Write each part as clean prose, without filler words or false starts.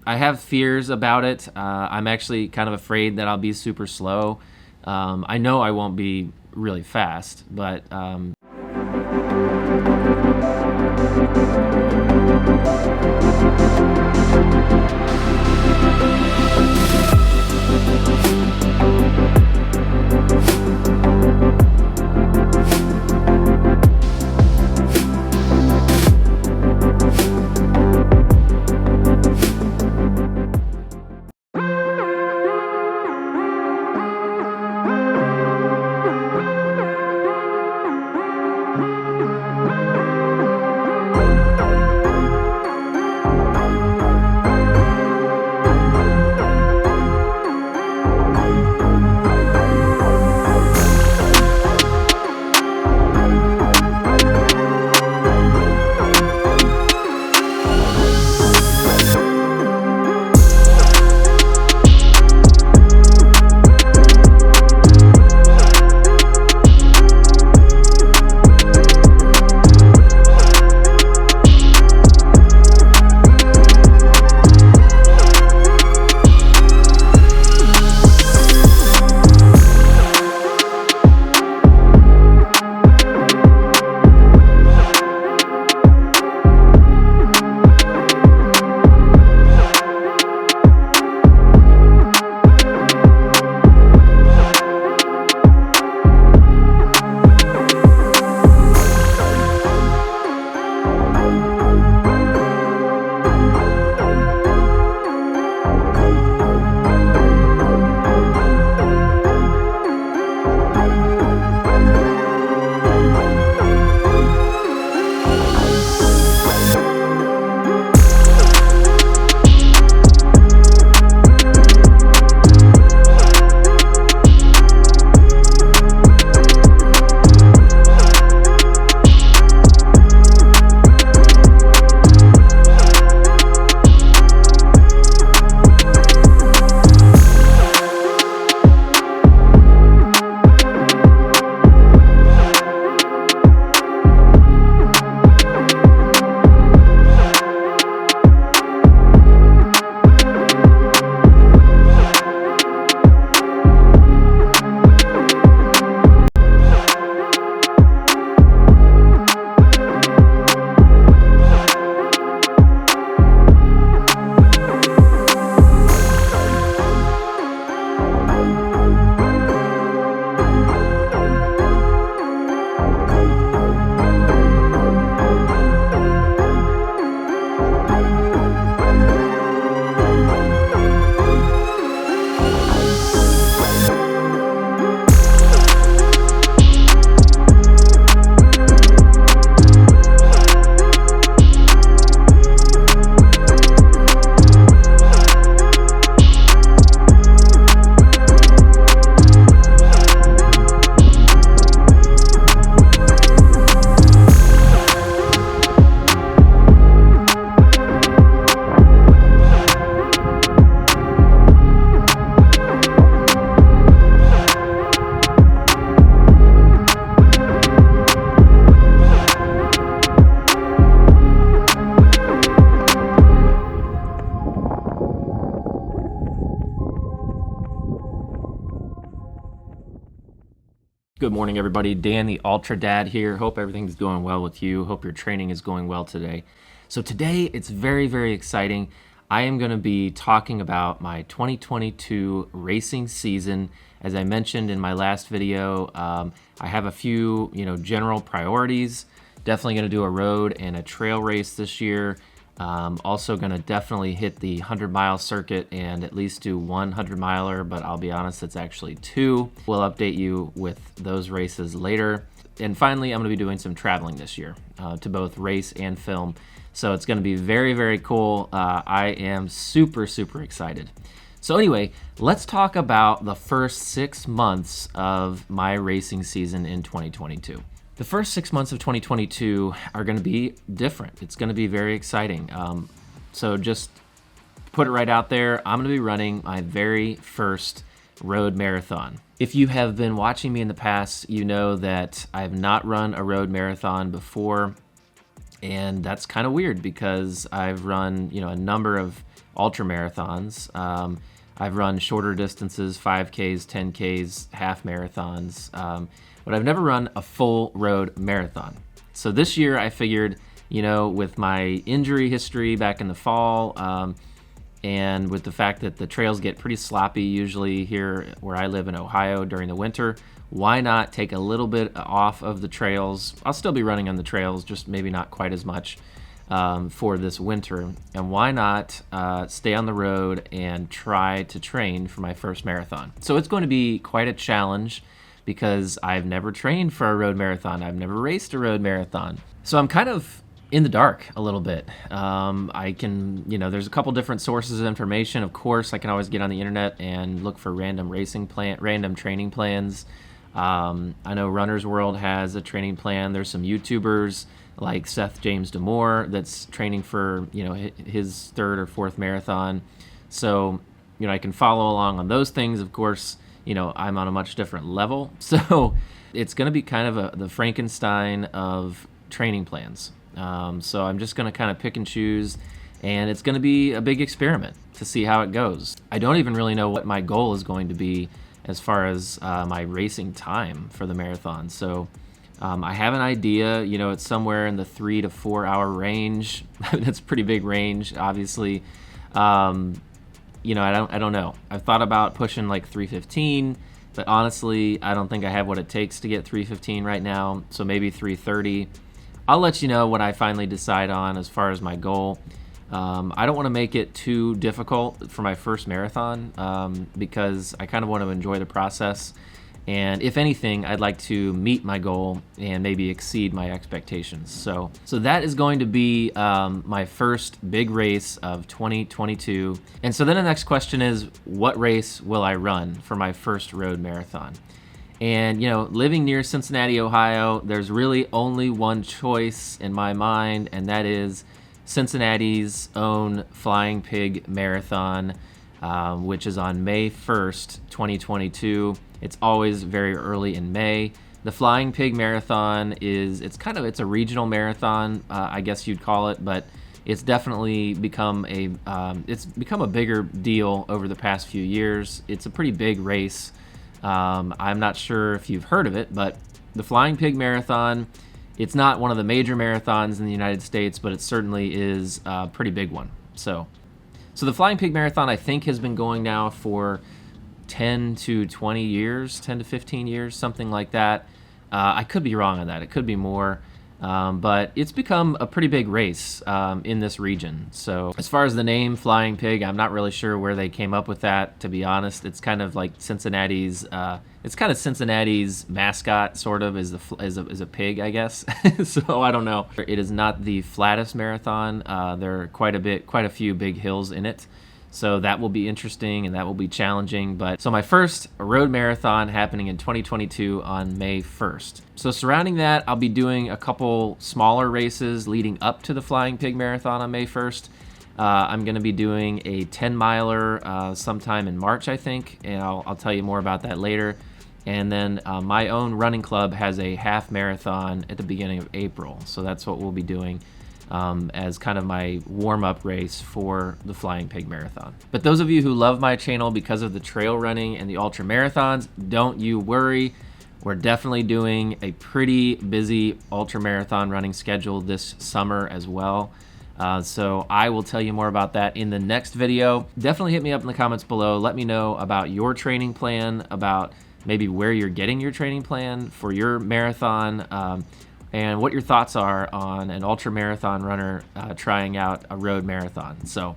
I have fears about it. I'm actually kind of afraid that I'll be super slow. I know I won't be really fast, but good morning, everybody. Dan, the Ultra Dad here. Hope everything's going well with you. Hope your training is going well today. So today, it's very, very exciting. I am going to be talking about my 2022 racing season. As I mentioned in my last video, I have a few, general priorities. Definitely going to do a road and a trail race this year. Also going to definitely hit the 100-mile circuit and at least do 100-miler, but I'll be honest, it's actually 2. We'll update you with those races later. And finally, I'm going to be doing some traveling this year to both race and film. So it's going to be very, very cool. I am super, super excited. So anyway, let's talk about the first 6 months of my racing season in 2022. The first 6 months of 2022 are going to be different. It's going to be very exciting. So just put it right out there. I'm going to be running my very first road marathon. If you have been watching me in the past, you know that I have not run a road marathon before. And that's kind of weird because I've run, a number of ultra marathons. I've run shorter distances, 5Ks, 10Ks, half marathons, but I've never run a full road marathon. So this year I figured, with my injury history back in the fall, and with the fact that the trails get pretty sloppy usually here where I live in Ohio during the winter, why not take a little bit off of the trails? I'll still be running on the trails, just maybe not quite as much for this winter. And why not stay on the road and try to train for my first marathon? So it's going to be quite a challenge because I've never trained for a road marathon. I've never raced a road marathon. So I'm kind of in the dark a little bit. I can, there's a couple different sources of information. Of course, I can always get on the internet and look for random training plans. I know Runner's World has a training plan. There's some YouTubers like Seth James Damore that's training for, his third or fourth marathon. So, I can follow along on those things. Of course, I'm on a much different level. So it's going to be kind of the Frankenstein of training plans. So I'm just going to kind of pick and choose, and it's going to be a big experiment to see how it goes. I don't even really know what my goal is going to be as far as my racing time for the marathon. So I have an idea, it's somewhere in the 3 to 4 hour range. That's a pretty big range, obviously. I don't know. I've thought about pushing like 3:15, but honestly, I don't think I have what it takes to get 3:15 right now. So maybe 3:30. I'll let you know what I finally decide on as far as my goal. I don't want to make it too difficult for my first marathon because I kind of want to enjoy the process. And if anything, I'd like to meet my goal and maybe exceed my expectations. So that is going to be my first big race of 2022. And so then the next question is, what race will I run for my first road marathon? And, living near Cincinnati, Ohio, there's really only one choice in my mind, and that is Cincinnati's own Flying Pig Marathon, which is on May 1st, 2022. It's always very early in May. The Flying Pig Marathon it's a regional marathon, I guess you'd call it, but it's definitely become a bigger deal over the past few years. It's a pretty big race. I'm not sure if you've heard of it, but the Flying Pig Marathon, it's not one of the major marathons in the United States, but it certainly is a pretty big one. So the Flying Pig Marathon, I think, has been going now for 10 to 20 years, 10 to 15 years, something like that. I could be wrong on that. It could be more. But it's become a pretty big race in this region. So as far as the name Flying Pig, I'm not really sure where they came up with that, to be honest. It's kind of like Cincinnati's mascot, sort of, is a pig, I guess. So I don't know. It is not the flattest marathon. There are quite a few big hills in it. So that will be interesting and that will be challenging. So my first road marathon happening in 2022 on May 1st. So surrounding that, I'll be doing a couple smaller races leading up to the Flying Pig Marathon on May 1st. I'm going to be doing a 10-miler sometime in March, I think, and I'll tell you more about that later. And then my own running club has a half marathon at the beginning of April. So that's what we'll be doing as kind of my warm-up race for the Flying Pig Marathon. But those of you who love my channel because of the trail running and the ultra marathons, don't you worry. We're definitely doing a pretty busy ultra marathon running schedule this summer as well. So I will tell you more about that in the next video. Definitely hit me up in the comments below. Let me know about your training plan, about maybe where you're getting your training plan for your marathon, and what your thoughts are on an ultra marathon runner trying out a road marathon. So,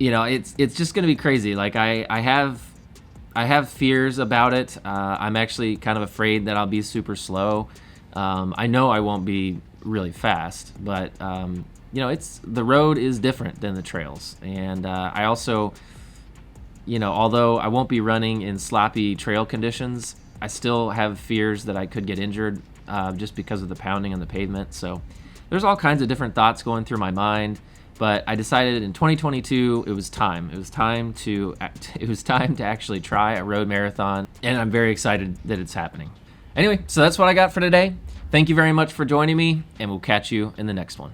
it's just going to be crazy. Like I have fears about it. I'm actually kind of afraid that I'll be super slow. I know I won't be really fast, but the road is different than the trails. And I also, although I won't be running in sloppy trail conditions, I still have fears that I could get injured just because of the pounding on the pavement. So there's all kinds of different thoughts going through my mind, but I decided in 2022 it was time. It was time to actually try a road marathon, and I'm very excited that it's happening. Anyway, so that's what I got for today. Thank you very much for joining me, and we'll catch you in the next one.